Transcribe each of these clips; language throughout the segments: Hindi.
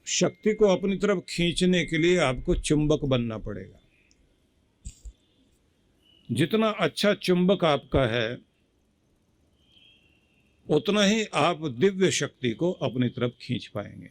शक्ति को अपनी तरफ खींचने के लिए आपको चुंबक बनना पड़ेगा। जितना अच्छा चुंबक आपका है उतना ही आप दिव्य शक्ति को अपनी तरफ खींच पाएंगे।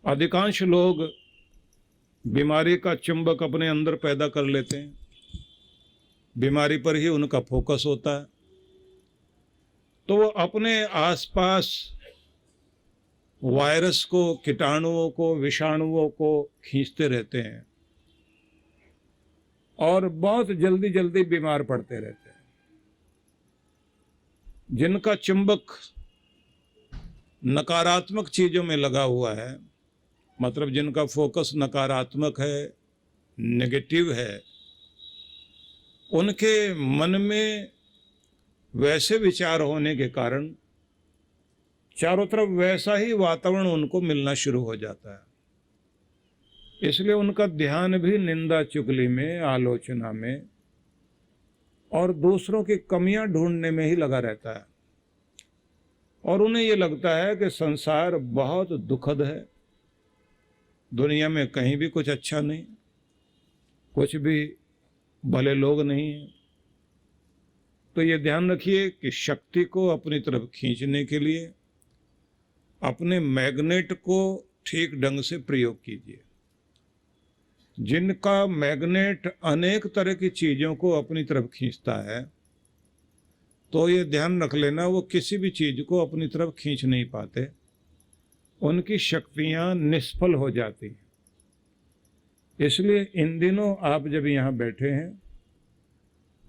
अधिकांश लोग बीमारी का चुंबक अपने अंदर पैदा कर लेते हैं, बीमारी पर ही उनका फोकस होता है, तो वो अपने आसपास वायरस को, कीटाणुओं को, विषाणुओं को खींचते रहते हैं और बहुत जल्दी जल्दी बीमार पड़ते रहते हैं। जिनका चुंबक नकारात्मक चीजों में लगा हुआ है, मतलब जिनका फोकस नकारात्मक है, नेगेटिव है, उनके मन में वैसे विचार होने के कारण चारों तरफ वैसा ही वातावरण उनको मिलना शुरू हो जाता है। इसलिए उनका ध्यान भी निंदा चुगली में, आलोचना में और दूसरों की कमियां ढूंढने में ही लगा रहता है। और उन्हें ये लगता है कि संसार बहुत दुखद है, दुनिया में कहीं भी कुछ अच्छा नहीं, कुछ भी भले लोग नहीं हैं। तो ये ध्यान रखिए कि शक्ति को अपनी तरफ खींचने के लिए अपने मैग्नेट को ठीक ढंग से प्रयोग कीजिए। जिनका मैग्नेट अनेक तरह की चीजों को अपनी तरफ खींचता है, तो ये ध्यान रख लेना वो किसी भी चीज को अपनी तरफ खींच नहीं पाते, उनकी शक्तियां निष्फल हो जाती हैं। इसलिए इन दिनों आप जब यहाँ बैठे हैं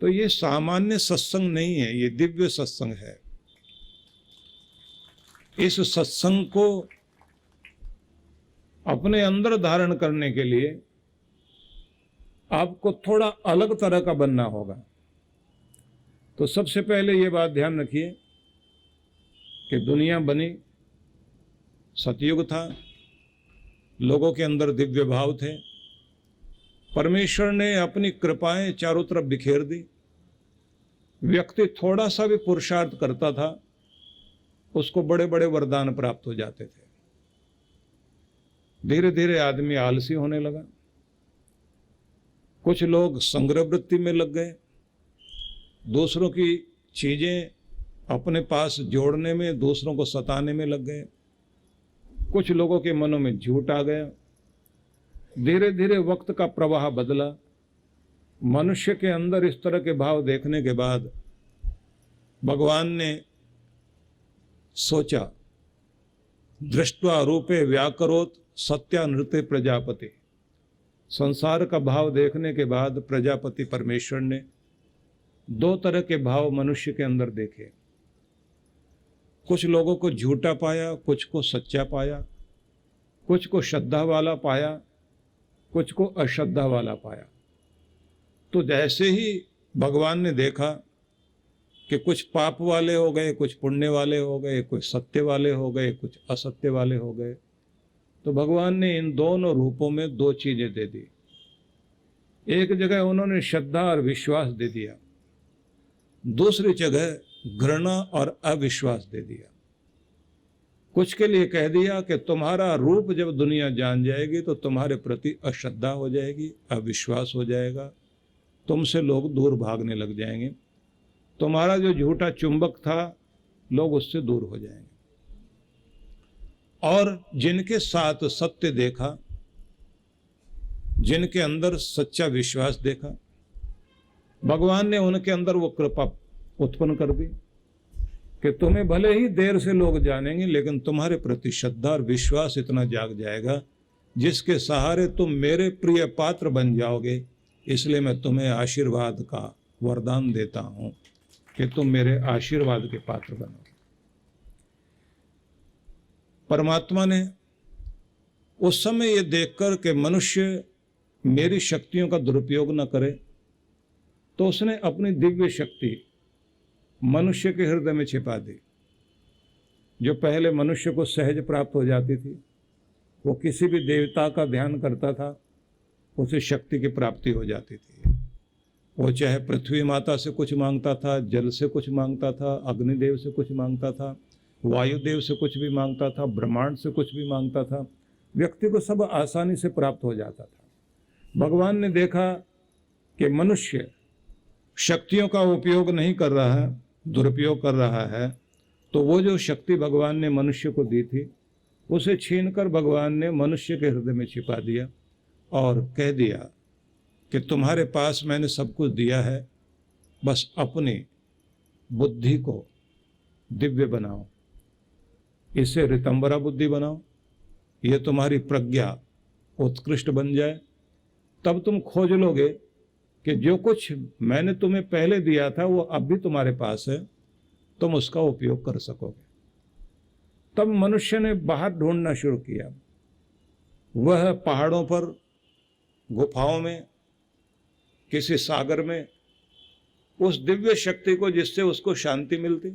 तो ये सामान्य सत्संग नहीं है, ये दिव्य सत्संग है। इस सत्संग को अपने अंदर धारण करने के लिए आपको थोड़ा अलग तरह का बनना होगा। तो सबसे पहले ये बात ध्यान रखिए कि दुनिया बनी, सतयुग था, लोगों के अंदर दिव्य भाव थे, परमेश्वर ने अपनी कृपाएं चारों तरफ बिखेर दी। व्यक्ति थोड़ा सा भी पुरुषार्थ करता था, उसको बड़े बड़े वरदान प्राप्त हो जाते थे। धीरे धीरे आदमी आलसी होने लगा, कुछ लोग संग्रह वृत्ति में लग गए, दूसरों की चीजें अपने पास जोड़ने में, दूसरों को सताने में लग गए, कुछ लोगों के मनों में झूठ आ गया। धीरे धीरे वक्त का प्रवाह बदला। मनुष्य के अंदर इस तरह के भाव देखने के बाद भगवान ने सोचा, दृष्ट्वा रूपे व्याकरोत सत्यानृते प्रजापति। संसार का भाव देखने के बाद प्रजापति परमेश्वर ने दो तरह के भाव मनुष्य के अंदर देखे। कुछ लोगों को झूठा पाया, कुछ को सच्चा पाया, कुछ को श्रद्धा वाला पाया, कुछ को अश्रद्धा वाला पाया। तो जैसे ही भगवान ने देखा कि कुछ पाप वाले हो गए, कुछ पुण्य वाले हो गए, कुछ सत्य वाले हो गए, कुछ असत्य वाले हो गए, तो भगवान ने इन दोनों रूपों में दो चीजें दे दी। एक जगह उन्होंने श्रद्धा और विश्वास दे दिया, दूसरी जगह घृणा और अविश्वास दे दिया। कुछ के लिए कह दिया कि तुम्हारा रूप जब दुनिया जान जाएगी तो तुम्हारे प्रति अश्रद्धा हो जाएगी, अविश्वास हो जाएगा, तुमसे लोग दूर भागने लग जाएंगे, तुम्हारा जो झूठा चुंबक था लोग उससे दूर हो जाएंगे। और जिनके साथ सत्य देखा, जिनके अंदर सच्चा विश्वास देखा, भगवान ने उनके अंदर वो कृपा उत्पन्न कर दी कि तुम्हें भले ही देर से लोग जानेंगे, लेकिन तुम्हारे प्रति श्रद्धा और विश्वास इतना जाग जाएगा जिसके सहारे तुम मेरे प्रिय पात्र बन जाओगे। इसलिए मैं तुम्हें आशीर्वाद का वरदान देता हूं कि तुम मेरे आशीर्वाद के पात्र बनोगे। परमात्मा ने उस समय ये देखकर कि मनुष्य मेरी शक्तियों का दुरुपयोग न करे, तो उसने अपनी दिव्य शक्ति मनुष्य के हृदय में छिपा दी। जो पहले मनुष्य को सहज प्राप्त हो जाती थी, वो किसी भी देवता का ध्यान करता था, उसे शक्ति की प्राप्ति हो जाती थी। वो चाहे पृथ्वी माता से कुछ मांगता था, जल से कुछ मांगता था, अग्निदेव से कुछ मांगता था, वायुदेव से कुछ भी मांगता था, ब्रह्मांड से कुछ भी मांगता था, व्यक्ति को सब आसानी से प्राप्त हो जाता था। भगवान ने देखा कि मनुष्य शक्तियों का उपयोग नहीं कर रहा है, दुरुपयोग कर रहा है, तो वो जो शक्ति भगवान ने मनुष्य को दी थी उसे छीनकर भगवान ने मनुष्य के हृदय में छिपा दिया और कह दिया कि तुम्हारे पास मैंने सब कुछ दिया है, बस अपनी बुद्धि को दिव्य बनाओ, इसे ऋतंबरा बुद्धि बनाओ, ये तुम्हारी प्रज्ञा उत्कृष्ट बन जाए, तब तुम खोज लोगे कि जो कुछ मैंने तुम्हें पहले दिया था वो अब भी तुम्हारे पास है, तुम उसका उपयोग कर सकोगे। तब मनुष्य ने बाहर ढूंढना शुरू किया। वह पहाड़ों पर, गुफाओं में, किसी सागर में उस दिव्य शक्ति को जिससे उसको शांति मिलती,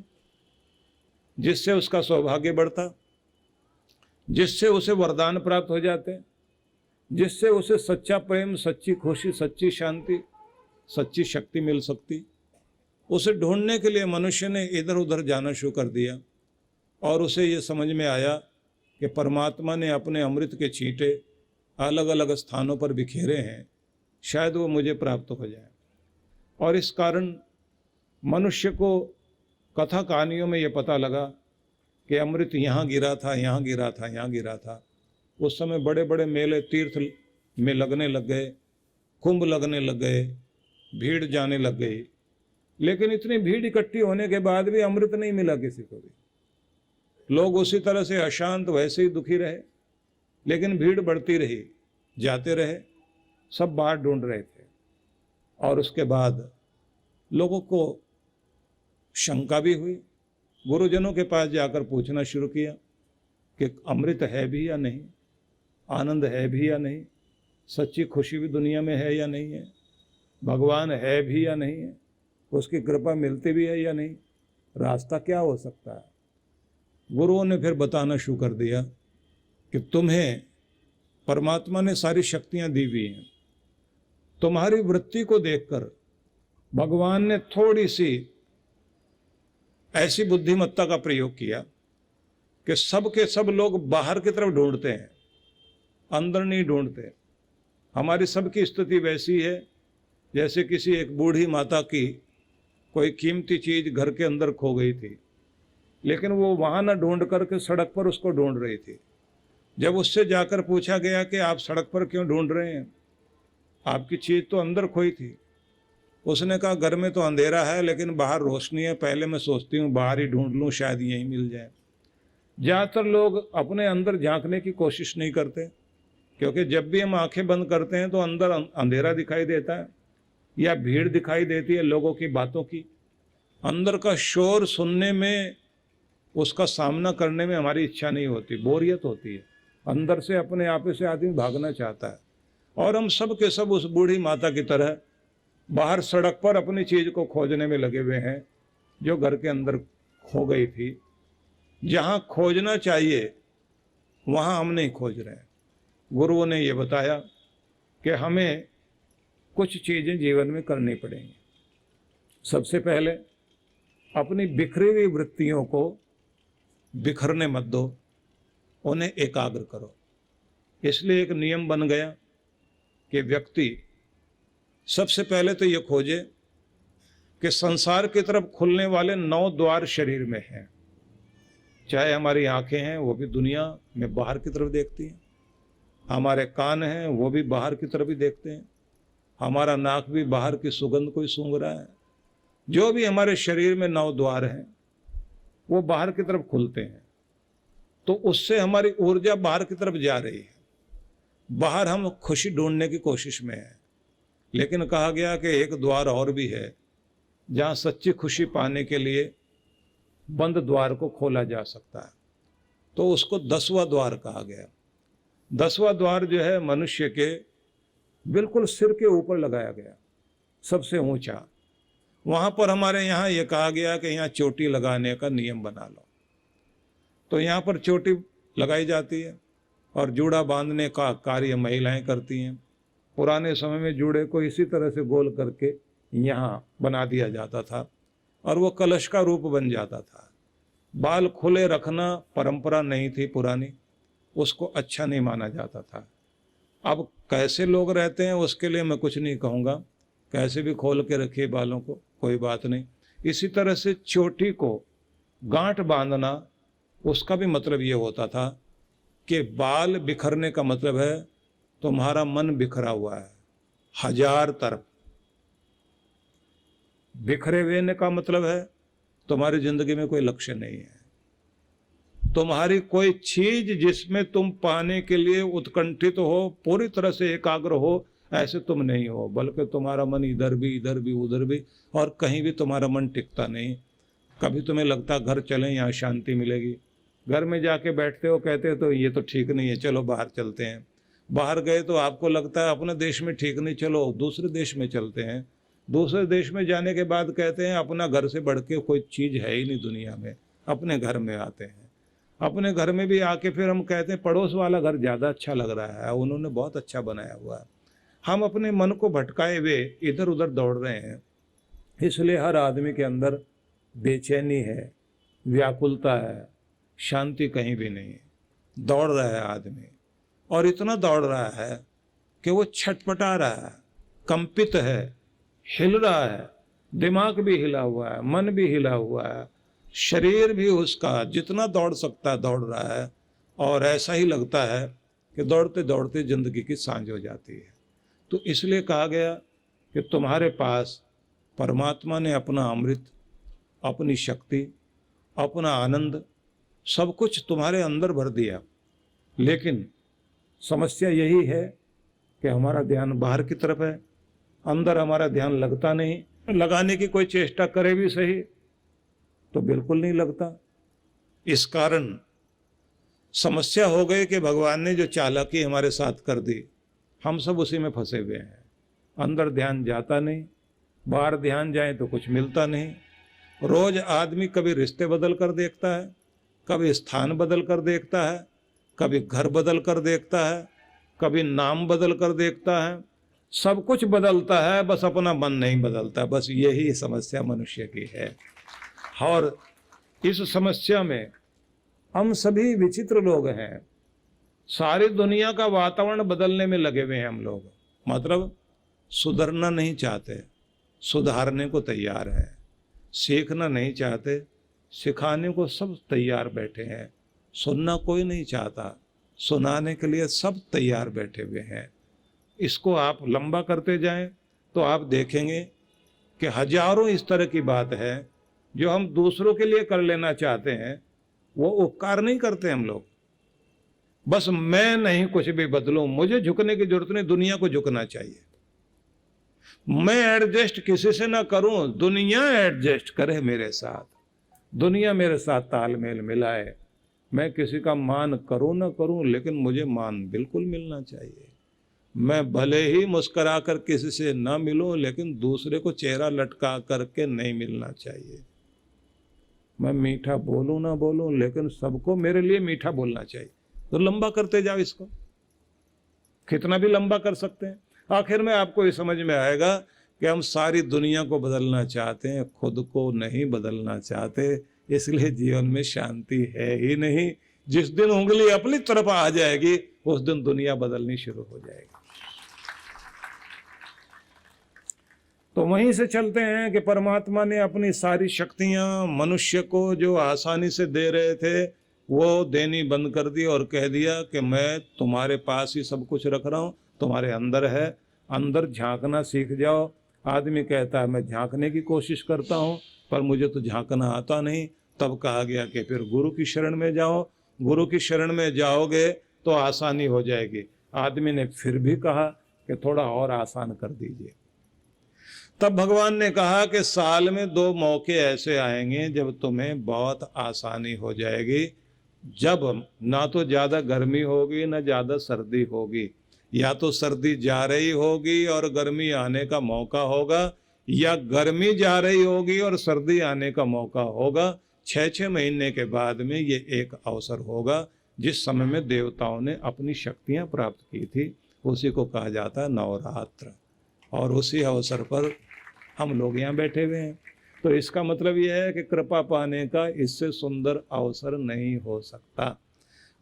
जिससे उसका सौभाग्य बढ़ता, जिससे उसे वरदान प्राप्त हो जाते, जिससे उसे सच्चा प्रेम, सच्ची खुशी, सच्ची शांति, सच्ची शक्ति मिल सकती, उसे ढूंढने के लिए मनुष्य ने इधर उधर जाना शुरू कर दिया। और उसे ये समझ में आया कि परमात्मा ने अपने अमृत के छींटे अलग अलग स्थानों पर बिखेरे हैं, शायद वो मुझे प्राप्त हो जाए। और इस कारण मनुष्य को कथा कहानियों में ये पता लगा कि अमृत यहाँ गिरा था, यहाँ गिरा था, यहाँ गिरा था। उस समय बड़े बड़े मेले तीर्थ में लगने लग गए, कुंभ लगने लग गए, भीड़ जाने लग गई, लेकिन इतनी भीड़ इकट्ठी होने के बाद भी अमृत नहीं मिला किसी को भी। लोग उसी तरह से अशांत, वैसे ही दुखी रहे, लेकिन भीड़ बढ़ती रही, जाते रहे, सब बाहर ढूंढ रहे थे। और उसके बाद लोगों को शंका भी हुई, गुरुजनों के पास जाकर पूछना शुरू किया कि अमृत है भी या नहीं, आनंद है भी या नहीं, सच्ची खुशी भी दुनिया में है या नहीं है, भगवान है भी या नहीं है, उसकी कृपा मिलती भी है या नहीं, रास्ता क्या हो सकता है। गुरुओं ने फिर बताना शुरू कर दिया कि तुम्हें परमात्मा ने सारी शक्तियां दी हुई हैं, तुम्हारी वृत्ति को देखकर भगवान ने थोड़ी सी ऐसी बुद्धिमत्ता का प्रयोग किया कि सब के सब लोग बाहर की तरफ ढूंढते हैं, अंदर नहीं ढूंढते। हमारी सबकी स्थिति वैसी है जैसे किसी एक बूढ़ी माता की कोई कीमती चीज घर के अंदर खो गई थी, लेकिन वो वहां ना ढूंढ करके सड़क पर उसको ढूंढ रही थी। जब उससे जाकर पूछा गया कि आप सड़क पर क्यों ढूंढ रहे हैं, आपकी चीज तो अंदर खोई थी। उसने कहा घर में तो अंधेरा है लेकिन बाहर रोशनी है, पहले मैं सोचती हूँ बाहर ही ढूंढ लूँ, शायद यहीं मिल जाए। ज़्यादातर लोग अपने अंदर झांकने की कोशिश नहीं करते, क्योंकि जब भी हम आंखें बंद करते हैं तो अंदर अंधेरा दिखाई देता है या भीड़ दिखाई देती है लोगों की बातों की। अंदर का शोर सुनने में, उसका सामना करने में हमारी इच्छा नहीं होती, बोरियत होती है। अंदर से अपने आप से आदमी भागना चाहता है। और हम सब के सब उस बूढ़ी माता की तरह बाहर सड़क पर अपनी चीज को खोजने में लगे हुए हैं जो घर के अंदर खो गई थी। जहाँ खोजना चाहिए वहाँ हम नहीं खोज रहे हैं। गुरुओं ने ये बताया कि हमें कुछ चीज़ें जीवन में करनी पड़ेंगी। सबसे पहले अपनी बिखरी हुई वृत्तियों को बिखरने मत दो, उन्हें एकाग्र करो। इसलिए एक नियम बन गया कि व्यक्ति सबसे पहले तो ये खोजे कि संसार की तरफ खुलने वाले 9 द्वार शरीर में हैं। चाहे हमारी आंखें हैं वो भी दुनिया में बाहर की तरफ देखती हैं, हमारे कान हैं वो भी बाहर की तरफ ही देखते हैं, हमारा नाक भी बाहर की सुगंध को ही सूंघ रहा है। जो भी हमारे शरीर में 9 द्वार हैं वो बाहर की तरफ खुलते हैं, तो उससे हमारी ऊर्जा बाहर की तरफ जा रही है। बाहर हम खुशी ढूंढने की कोशिश में हैं, लेकिन कहा गया कि एक द्वार और भी है जहाँ सच्ची खुशी पाने के लिए बंद द्वार को खोला जा सकता है, तो उसको 10वां द्वार कहा गया। 10वां द्वार जो है मनुष्य के बिल्कुल सिर के ऊपर लगाया गया, सबसे ऊंचा। वहाँ पर हमारे यहाँ ये कहा गया कि यहाँ चोटी लगाने का नियम बना लो, तो यहाँ पर चोटी लगाई जाती है और जूड़ा बांधने का कार्य महिलाएं करती हैं। पुराने समय में जूड़े को इसी तरह से गोल करके यहाँ बना दिया जाता था और वो कलश का रूप बन जाता था। बाल खुले रखना परंपरा नहीं थी पुरानी, उसको अच्छा नहीं माना जाता था। अब कैसे लोग रहते हैं उसके लिए मैं कुछ नहीं कहूँगा, कैसे भी खोल के रखिए बालों को, कोई बात नहीं। इसी तरह से चोटी को गांठ बांधना, उसका भी मतलब ये होता था कि बाल बिखरने का मतलब है तुम्हारा मन बिखरा हुआ है, हजार तरफ बिखरे हुए का मतलब है तुम्हारी जिंदगी में कोई लक्ष्य नहीं है, तुम्हारी कोई चीज जिसमें तुम पाने के लिए उत्कंठित हो, पूरी तरह से एकाग्र हो, ऐसे तुम नहीं हो, बल्कि तुम्हारा मन इधर भी उधर भी, और कहीं भी तुम्हारा मन टिकता नहीं। कभी तुम्हें लगता घर चलें यहाँ शांति मिलेगी, घर में जाके बैठते हो, कहते हो तो ये तो ठीक नहीं है, चलो बाहर चलते हैं। बाहर गए तो आपको लगता है अपने देश में ठीक नहीं, चलो दूसरे देश में चलते हैं। दूसरे देश में जाने के बाद कहते हैं अपना घर से बढ़ के कोई चीज़ है ही नहीं दुनिया में, अपने घर में आते हैं। अपने घर में भी आके फिर हम कहते हैं पड़ोस वाला घर ज़्यादा अच्छा लग रहा है, उन्होंने बहुत अच्छा बनाया हुआ है। हम अपने मन को भटकाए हुए इधर उधर दौड़ रहे हैं, इसलिए हर आदमी के अंदर बेचैनी है, व्याकुलता है, शांति कहीं भी नहीं है। दौड़ रहा है आदमी, और इतना दौड़ रहा है कि वो छटपटा रहा है, कंपित है, हिल रहा है, दिमाग भी हिला हुआ है, मन भी हिला हुआ है, शरीर भी उसका जितना दौड़ सकता है दौड़ रहा है। और ऐसा ही लगता है कि दौड़ते दौड़ते जिंदगी की सांझ हो जाती है। तो इसलिए कहा गया कि तुम्हारे पास परमात्मा ने अपना अमृत, अपनी शक्ति, अपना आनंद, सब कुछ तुम्हारे अंदर भर दिया, लेकिन समस्या यही है कि हमारा ध्यान बाहर की तरफ है, अंदर हमारा ध्यान लगता नहीं। लगाने की कोई चेष्टा करे भी सही तो बिल्कुल नहीं लगता। इस कारण समस्या हो गई कि भगवान ने जो चालाकी हमारे साथ कर दी, हम सब उसी में फंसे हुए हैं। अंदर ध्यान जाता नहीं, बाहर ध्यान जाए तो कुछ मिलता नहीं। रोज आदमी कभी रिश्ते बदल कर देखता है, कभी स्थान बदल कर देखता है, कभी घर बदल कर देखता है, कभी नाम बदल कर देखता है, सब कुछ बदलता है, बस अपना मन नहीं बदलता। बस यही समस्या मनुष्य की है। और इस समस्या में हम सभी विचित्र लोग हैं। सारी दुनिया का वातावरण बदलने में लगे हुए हैं हम लोग, मतलब सुधरना नहीं चाहते, सुधारने को तैयार है। सीखना नहीं चाहते, सिखाने को सब तैयार बैठे हैं। सुनना कोई नहीं चाहता, सुनाने के लिए सब तैयार बैठे हुए हैं। इसको आप लंबा करते जाएं तो आप देखेंगे कि हजारों इस तरह की बात है जो हम दूसरों के लिए कर लेना चाहते हैं, वो उपकार नहीं करते हम लोग। बस मैं नहीं कुछ भी बदलूं, मुझे झुकने की जरूरत नहीं, दुनिया को झुकना चाहिए। मैं एडजस्ट किसी से ना करूं, दुनिया एडजस्ट करे मेरे साथ, दुनिया मेरे साथ तालमेल मिलाए। मैं किसी का मान करूं ना करूं, लेकिन मुझे मान बिल्कुल मिलना चाहिए। मैं भले ही मुस्कुरा कर किसी से ना मिलूं, लेकिन दूसरे को चेहरा लटका करके नहीं मिलना चाहिए। मैं मीठा बोलूं ना बोलूं, लेकिन सबको मेरे लिए मीठा बोलना चाहिए। तो लंबा करते जाओ इसको, कितना भी लंबा कर सकते हैं। आखिर में आपको ये समझ में आएगा कि हम सारी दुनिया को बदलना चाहते हैं, खुद को नहीं बदलना चाहते। इसलिए जीवन में शांति है ही नहीं। जिस दिन उंगली अपनी तरफ आ जाएगी, उस दिन दुनिया बदलनी शुरू हो जाएगी। तो वहीं से चलते हैं कि परमात्मा ने अपनी सारी शक्तियां मनुष्य को जो आसानी से दे रहे थे, वो देनी बंद कर दी और कह दिया कि मैं तुम्हारे पास ही सब कुछ रख रहा हूं, तुम्हारे अंदर है, अंदर झांकना सीख जाओ। आदमी कहता है मैं झांकने की कोशिश करता हूं, पर मुझे तो झांकना आता नहीं। तब कहा गया कि फिर गुरु की शरण में जाओ, गुरु की शरण में जाओगे तो आसानी हो जाएगी। आदमी ने फिर भी कहा कि थोड़ा और आसान कर दीजिए। तब भगवान ने कहा कि साल में 2 मौके ऐसे आएंगे जब तुम्हें बहुत आसानी हो जाएगी, जब ना तो ज़्यादा गर्मी होगी ना ज़्यादा सर्दी होगी। या तो सर्दी जा रही होगी और गर्मी आने का मौका होगा, या गर्मी जा रही होगी और सर्दी आने का मौका होगा। 6-6 महीने के बाद में ये एक अवसर होगा जिस समय में देवताओं ने अपनी शक्तियां प्राप्त की थी, उसी को कहा जाता है नवरात्र। और उसी अवसर पर हम लोग यहाँ बैठे हुए हैं। तो इसका मतलब यह है कि कृपा पाने का इससे सुंदर अवसर नहीं हो सकता।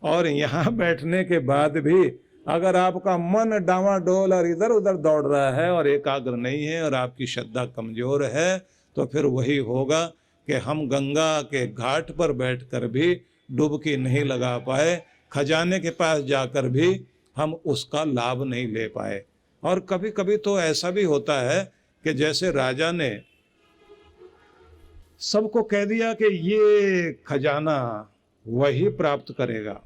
और यहाँ बैठने के बाद भी अगर आपका मन डावाडोल और इधर उधर दौड़ रहा है और एकाग्र नहीं है और आपकी श्रद्धा कमजोर है, तो फिर वही होगा कि हम गंगा के घाट पर बैठकर भी डुबकी नहीं लगा पाए, खजाने के पास जाकर भी हम उसका लाभ नहीं ले पाए। और कभी कभी तो ऐसा भी होता है कि जैसे राजा ने सबको कह दिया कि ये खजाना वही प्राप्त करेगा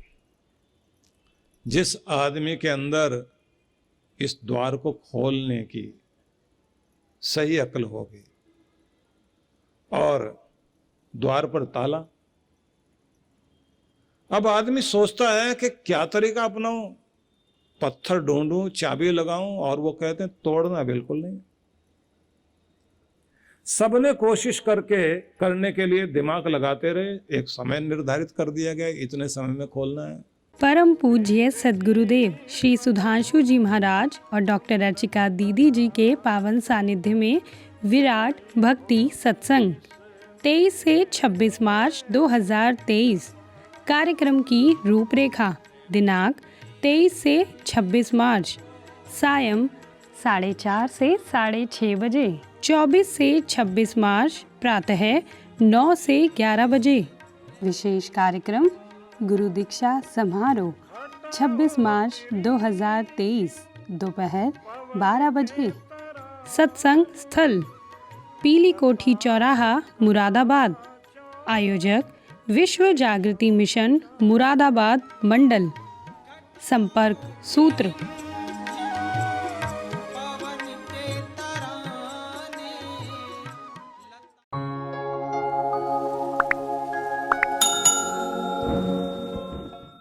जिस आदमी के अंदर इस द्वार को खोलने की सही अक्ल होगी। और द्वार पर ताला। अब आदमी सोचता है कि क्या तरीका अपनाऊं, पत्थर ढूंढूं, चाबी लगाऊं, और वो कहते हैं तोड़ना बिल्कुल नहीं। सबने कोशिश करने के लिए दिमाग लगाते रहे, एक समय निर्धारित कर दिया गया, इतने समय में खोलना है। परम पूज्य सद्गुरुदेव श्री सुधांशु जी महाराज और डॉक्टर अर्चिका दीदी जी के पावन सानिध्य में विराट भक्ति सत्संग 23 से 26 मार्च 2023। कार्यक्रम की रूपरेखा दिनांक 23 से 26 मार्च सायं 4:30 से 6:30 बजे। 24 से 26 मार्च प्रातः 9 से 11 बजे। विशेष कार्यक्रम गुरु दीक्षा समारोह 26 मार्च 2023 दोपहर 12 बजे। सत्संग स्थल पीली कोठी चौराहा मुरादाबाद। आयोजक विश्व जागृति मिशन मुरादाबाद मंडल। संपर्क सूत्र